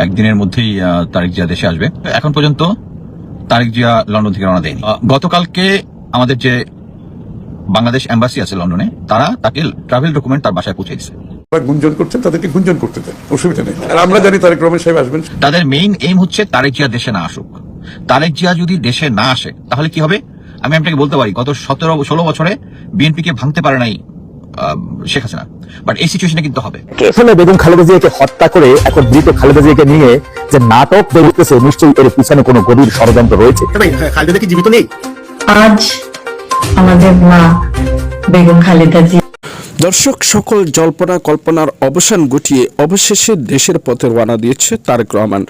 একদিনের মধ্যেই তারেক জিয়া দেশে আসবে। এখন পর্যন্ত তারেক জিয়া লন্ডন থেকে রওনা দেয়নি। গতকালকে আমাদের যে বাংলাদেশ এম্বাসি আছে লন্ডনে, তারা তাকে ট্রাভেল ডকুমেন্ট তার বাসায় পৌঁছে দিচ্ছে। গুঞ্জন করছে, তাদেরকে গুঞ্জন করতে দেন, অসুবিধা নেই। আর আমরা জানি তারেক রহমান সাহেব আসবেন। তাদের মেইন এইম হচ্ছে তারেক জিয়া দেশে না আসুক। তারেক জিয়া যদি দেশে না আসে তাহলে কি হবে আমি আপনাকে বলতে পারি। গত 17-16 বছরে বিএনপিকে ভাঙতে পারে নাই শেখ হাসিনা, বাট এই সিচুয়েশনে কিন্তু হবে। এখানে বেগম খালেদা জিয়াকে হত্যা করে এখন দ্রুত খালেদা জিয়াকে নিয়ে যে নাটক বেরোতেছে, নিশ্চয়ই এর পিছনে কোনো গভীর ষড়যন্ত্র রয়েছে। খালেদা কি জীবিত নেই? আজ আমাদের মা বেগম খালেদা জিয়া। দর্শক, সকল জল্পনা কল্পনার অবসান ঘটিয়ে অবশেষে দেশের পথে রওনা দিয়েছে তারেক রহমান।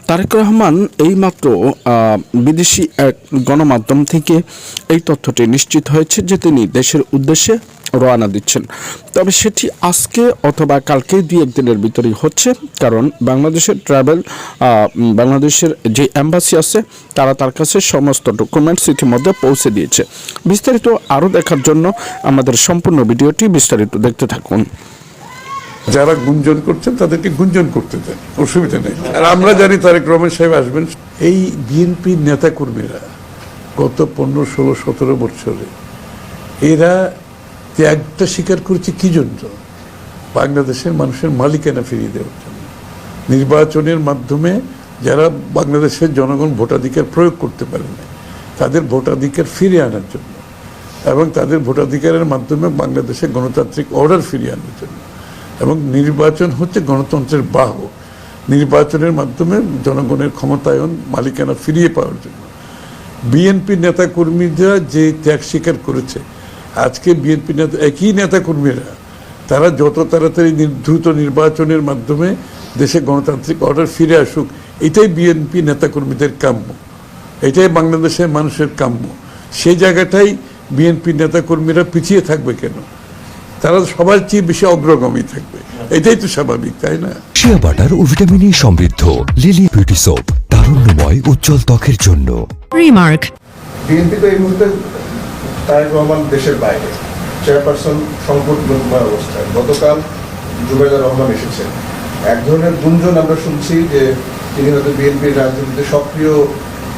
তারেক রহমান এইমাত্র বিদেশি এক গণমাধ্যম থেকে এই তথ্যটি নিশ্চিত হয়েছে যে তিনি দেশের উদ্দেশ্যে রওনা দিচ্ছেন। তবে সেটি আজকে অথবা কালকে 2-1 দিনের ভিতরেই হচ্ছে, কারণ বাংলাদেশের যে এম্বাসি আছে তারা তার কাছে সমস্ত ডকুমেন্টস ইতিমধ্যে পৌঁছে দিয়েছে। বিস্তারিত আরও দেখার জন্য আমাদের সম্পূর্ণ ভিডিওটি বিস্তারিত দেখতে থাকুন। যারা গুঞ্জন করছেন তাদেরকে গুঞ্জন করতে দেন, অসুবিধা নেই। আর আমরা জানি তারেক রহমান সাহেব আসবেন। এই বিএনপির নেতা কর্মীরা গত 15, 16, 17 বছরে এরা ত্যাগটা স্বীকার করেছে কি জন্য? বাংলাদেশের মানুষের মালিকানা ফিরিয়ে দেওয়ার জন্য। নির্বাচনের মাধ্যমে যারা বাংলাদেশের জনগণ ভোটাধিকার প্রয়োগ করতে পারে না, তাদের ভোটাধিকার ফিরিয়ে আনার জন্য, এবং তাদের ভোটাধিকারের মাধ্যমে বাংলাদেশের গণতান্ত্রিক অর্ডার ফিরিয়ে আনার জন্য। এবং নির্বাচন হচ্ছে গণতন্ত্রের বাহক। নির্বাচনের মাধ্যমে জনগণের ক্ষমতায়ন, মালিকানা ফিরিয়ে পাওয়ার জন্য বিএনপি নেতা কর্মীরা যে ত্যাগ স্বীকার করেছে, আজকে বিএনপি নেতা একই নেতা কর্মীরা তারা যত তাড়াতাড়ি দ্রুত নির্বাচনের মাধ্যমে দেশে গণতান্ত্রিক অর্ডার ফিরে আসুক, এটাই বিএনপি নেতাকর্মীদের কাম্য, এটাই বাংলাদেশের মানুষের কাম্য। সেই জায়গাটাই বিএনপি নেতাকর্মীরা পিছিয়ে থাকবে কেন? তারা সবার চেয়ে বেশি অগ্রগামী থাকবে, এটাই তো স্বাভাবিক, তাই না? শিয়া বাটার ও ভিটামিন ই সমৃদ্ধ লিলি বিউটি সোপ, তারুণ্যময় উজ্জ্বল ত্বকের জন্য। রিমার্ক, বিএনপি তো এই মুহূর্তে তারেক রহমান দেশের বাইরে, চেয়ারপারসন সংকটময় অবস্থায়। গতকাল জুবাইদুর রহমান এসেছেন। এক ধরনের গুঞ্জন আমরা শুনছি যে তিনি হয়তো বিএনপির রাজনীতিতে সক্রিয়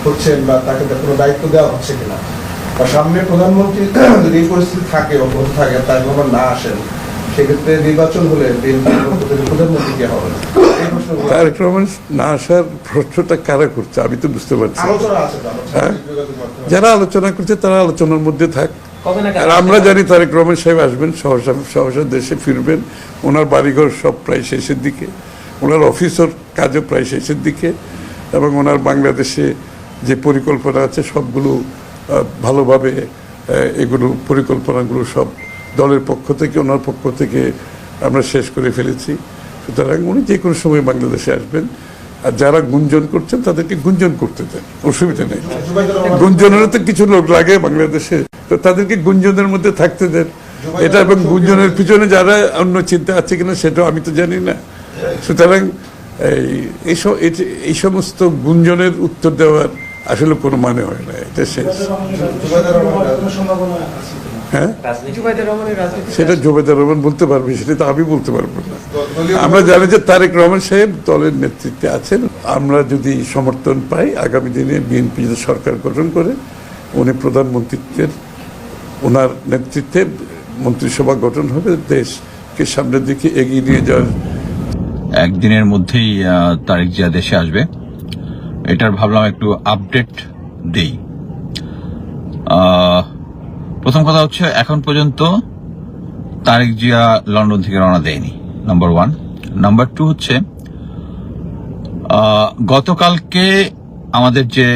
হচ্ছেন বা তাকে কোনো দায়িত্ব দেওয়া হচ্ছে কিনা, বা সামনে প্রধানমন্ত্রী যদি এই পরিস্থিতি থাকে বা বন্ধ থাকে, তারেক রহমান না আসেন, সেক্ষেত্রে নির্বাচন হলে বিএনপির প্রধানমন্ত্রী কে হবেন? তারেক রহমান না আসার প্রশ্নটা কারা করছে আমি তো বুঝতে পারছি। যারা আলোচনা করছে তারা আলোচনার মধ্যে থাক। আর আমরা জানি তারেক রহমান সাহেব আসবেন, সহসা দেশে ফিরবেন। ওনার বাড়িঘর সব প্রায় শেষের দিকে, ওনার অফিসের কাজও প্রায় শেষের দিকে, এবং ওনার বাংলাদেশে যে পরিকল্পনা আছে সবগুলো ভালোভাবে এগুলো পরিকল্পনাগুলো সব দলের পক্ষ থেকে, ওনার পক্ষ থেকে আমরা শেষ করে ফেলেছি। সুতরাং উনি যে কোনো সময় বাংলাদেশে আসবেন। আর যারা গুঞ্জন করছেন তাদেরকে গুঞ্জন করতে দেন, অসুবিধা নেই। গুঞ্জনেরও তো কিছু লোক লাগে বাংলাদেশে, তো তাদেরকে গুঞ্জনের মধ্যে থাকতে দেন। এটা এবং গুঞ্জনের পিছনে যারা অন্য চিন্তা আছে কিনা সেটাও আমি তো জানি না। সুতরাং এই সমস্ত গুঞ্জনের উত্তর দেওয়ার আসলে কোনো মানে হয় না, এটা শেষ। হ্যাঁ, সেটা জুবাইদুর রহমান বলতে পারবে, সেটা তো আমি বলতে পারবো না। আমরা জানি যে তারেক রহমান সাহেব দলের নেতৃত্বে আছেন। আমরা যদি সমর্থন পাই, আগামী দিনে বিএনপি যদি সরকার গঠন করে, উনি প্রধানমন্ত্রীত্বের, ওনার নেতৃত্বে মন্ত্রিসভা গঠন হবে, দেশকে সামনের দিকে এগিয়ে নিয়ে যাওয়ার। একদিনের মধ্যেই তারেক জিয়া দেশে আসবে, এটার ভাবলাম একটু আপডেট দেই। প্রথম কথা হচ্ছে, এখন পর্যন্ত তারেক জিয়া লন্ডন থেকে রওনা দেয়নি, নাম্বার 1। নাম্বার 2 হচ্ছে, গতকালকে আমাদের যে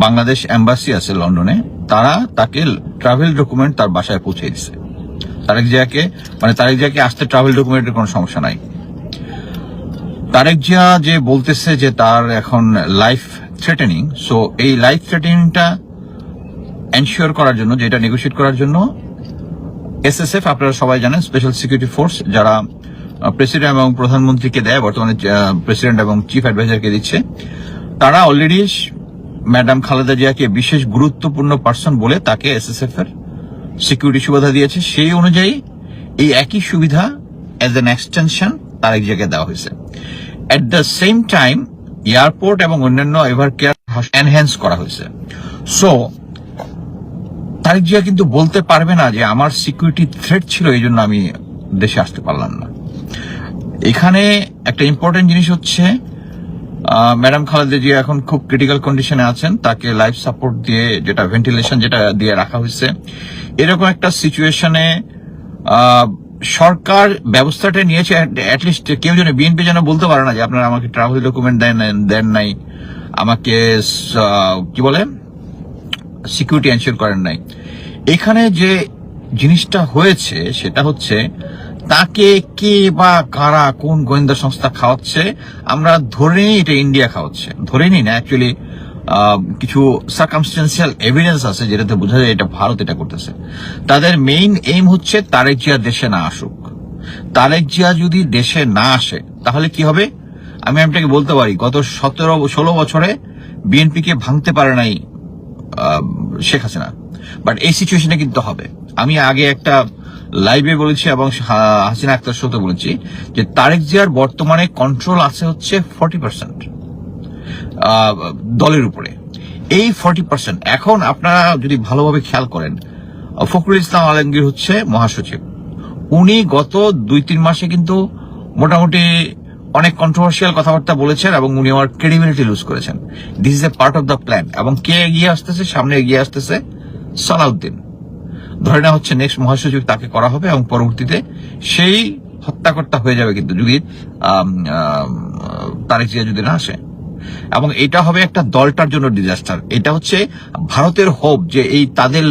বাংলাদেশ এম্বাসি আছে লন্ডনে, তারা তাকে ট্রাভেল ডকুমেন্ট তার বাসায় পৌঁছে দিচ্ছে। তারেক জিয়াকে আসতে ট্রাভেল ডকুমেন্টের কোনো সমস্যা নাই। তারেক জিয়া যে বলতেছে যে তার এখন লাইফ থ্রেটেনিং, সো এই লাইফ থ্রেটেনিংটা এনশিওর করার জন্য, যেটা নেগোশিয়েট করার জন্য এসএসএফ, আপনারা সবাই জানেন, স্পেশাল সিকিউরিটি ফোর্স, যারা প্রেসিডেন্ট এবং প্রধানমন্ত্রীকে দেয়, বর্তমানে প্রেসিডেন্ট এবং চিফ অ্যাডভাইজারকে দিচ্ছে, তারা অলরেডি ম্যাডাম খালেদা জিয়াকে বিশেষ গুরুত্বপূর্ণ পার্সন বলে তাকে এসএসএফ এর সিকিউরিটি সুবিধা দিয়েছে। সেই অনুযায়ী এই একই সুবিধা এজ এন এক্সটেনশন তারেক জিয়াকে দেওয়া হয়েছে। At the same time airport এবং অন্যান্য এভার কেয়ার এনহ্যান্স করা হয়েছে। সো তারেক জিয়া কিন্তু বলতে পারবে না যে আমার সিকিউরিটি থ্রেট ছিল এই জন্য আমি দেশে আসতে পারলাম না। এখানে একটা ইম্পর্টেন্ট জিনিস হচ্ছে ম্যাডাম খালেদা জিয়া এখন খুব ক্রিটিক্যাল কন্ডিশনে আছেন, তাকে লাইফ সাপোর্ট দিয়ে যেটা ভেন্টিলেশন যেটা দিয়ে রাখা হয়েছে। এরকম একটা সিচুয়েশনে সরকার ব্যবস্থাটা নিয়েছে, অ্যাটলিস্ট কেউ যেন বিএনপি যেন বলতে পারে না যে আপনারা আমাকে ট্রাভেল ডকুমেন্ট দেন নাই, আমাকে কি বলে সিকিউরিটি এনশিওর করেন নাই। এখানে যে জিনিসটা হয়েছে সেটা হচ্ছে তাকে কে বা কারা কোন গোয়েন্দা সংস্থা খাওয়াচ্ছে আমরা ধরে নিই এটা ইন্ডিয়া খাওয়াচ্ছে, ধরে নিই না, অ্যাকচুয়ালি কিছু সার্কামস্টেন্সিয়াল এভিডেন্স আছে যেটাতে বোঝা যায় এটা ভারত এটা করতেছে। তাদের মেইন এইম হচ্ছে তারেক জিয়া দেশে না আসুক। তারেক জিয়া যদি দেশে না আসে তাহলে কি হবে আমি আপনাকে বলতে পারি, গত 17-16 বছরে বিএনপিকে ভাঙতে পারে নাই শেখ হাসিনা, বাট এই সিচুয়েশনে কিন্তু হবে। আমি আগে একটা লাইভে বলেছি এবং হাসিনা আক্তার শোতে বলেছি যে তারেক জিয়ার বর্তমানে কন্ট্রোল আছে হচ্ছে 40% দলের উপরে। এই 40% এখন আপনারা যদি ভালোভাবে খেয়াল করেন, ফখরুল ইসলাম আলমগীর হচ্ছে মহাসচিব, উনি গত 2-3 মাসে কিন্তু মোটামুটি অনেক কন্ট্রোভার্সিয়াল কথাবার্তা বলেছেন এবং উনি আমার ক্রেডিবিলিটি লুজ করেছেন। This is a part of the plan. এবং কে এগিয়ে আসতেছে, সামনে এগিয়ে আসতেছে সালাউদ্দিন, ধরে নেওয়া হচ্ছে নেক্সট মহাসচিব তাকে করা হবে এবং পরবর্তীতে সেই হত্যাকর্তা হয়ে যাবে কিন্তু যদি তারেক জিয়া যদি না আসে। এবং এটা হবে একটা দলটার জন্য ডিজাস্টার। এটা হচ্ছে ভারতের হোপ যে এই তাদের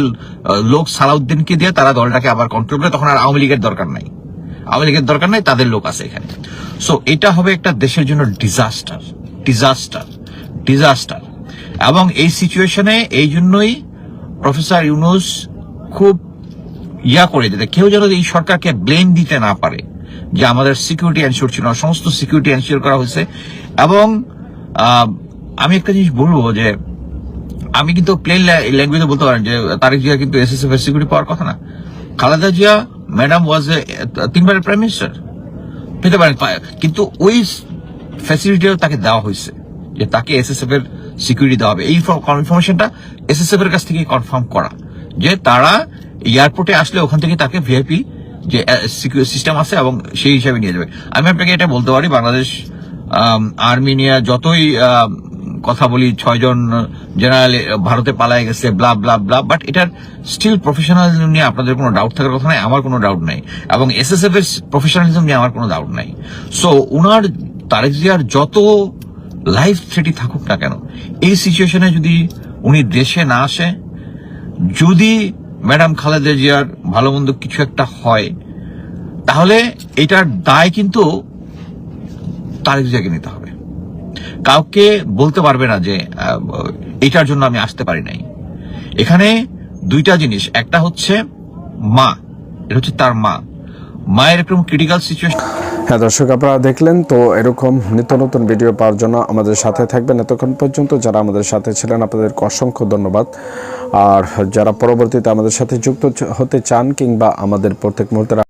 লোক সালাউদ্দিনকে দিয়ে তারা দলটাকে আবার কন্ট্রোল করে, তখন আর আওয়ামী লীগের দরকার নাই, আওয়ামী লীগের দরকার নাই, তাদের লোক আছে এখানে। সো এটা হবে একটা দেশের জন্য ডিজাস্টার। এবং এই সিচুয়েশনে এই জন্যই প্রফেসর ইউনূস খুব করে দিতে, কেউ যেন এই সরকারকে ব্লেম দিতে না পারে যে আমাদের সিকিউরিটি এনশিওর ছিল না, সমস্ত সিকিউরিটি এনশিওর করা হয়েছে। এবং আমি একটা জিনিস বলবো যে আমি কিন্তু প্লেন ল্যাঙ্গুয়েজে বলতে পারেন যে তারেক জিয়া কিন্তু এসএসএফ এর সিকিউরিটি পাওয়ার কথা না। খালেদা জিয়া ম্যাডাম ওয়াজ 3বারের প্রাইম মিনিস্টার, পেতে পারেন, কিন্তু ওই ফ্যাসিলিটিও তাকে দেওয়া হয়েছে যে তাকে এসএসএফ এর সিকিউরিটি দেওয়া হবে। এই ইনফরমেশনটা এসএসএফ এর কাছ থেকে কনফার্ম করা যে তারা এয়ারপোর্টে আসলে ওখান থেকে তাকে ভিআইপি যে সিস্টেম আছে এবং সেই হিসাবে নিয়ে যাবে। আমি আপনাকে এটা বলতে পারি, বাংলাদেশ আর্মি নিয়ে যতই কথা বলি, 6 জন জেনারেল ভারতে পালায় গেছে ব্লা ব্লা ব্লা, বাট এটার স্টিল প্রফেশনালিজম নিয়ে আপনাদের কোনো ডাউট থাকার কথা নাই, আমার কোনো ডাউট নাই, এবং এসএসএফ এর প্রফেশনালিজম নিয়ে আমার কোনো ডাউট নাই। সো উনার তারেক জিয়ার যত লাইফ থ্রেটই থাকুক না কেন, এই সিচুয়েশনে যদি উনি দেশে না আসে, যদি ম্যাডাম খালেদা জিয়ার ভালো মন্দ কিছু একটা হয়, তাহলে এটার দায় কিন্তু তারেক জিয়াকে নিতে হবে। কাউকে বলতে পারবে না যে এটার জন্য আমি আসতে পারি নাই। এখানে দুইটা জিনিস, একটা হচ্ছে মা, এটা হচ্ছে তার মায়ের এরকম ক্রিটিক্যাল সিচুয়েশন। হ্যাঁ দর্শক, আপনারা দেখলেন তো, এরকম নিত্য নতুন ভিডিও পাওয়ার জন্য আমাদের সাথে থাকবেন। এতক্ষণ পর্যন্ত যারা আমাদের সাথে ছিলেন আপনাদেরকে অসংখ্য ধন্যবাদ। আর যারা পরবর্তীতে আমাদের সাথে যুক্ত হতে চান কিংবা আমাদের প্রত্যেক মুহূর্তের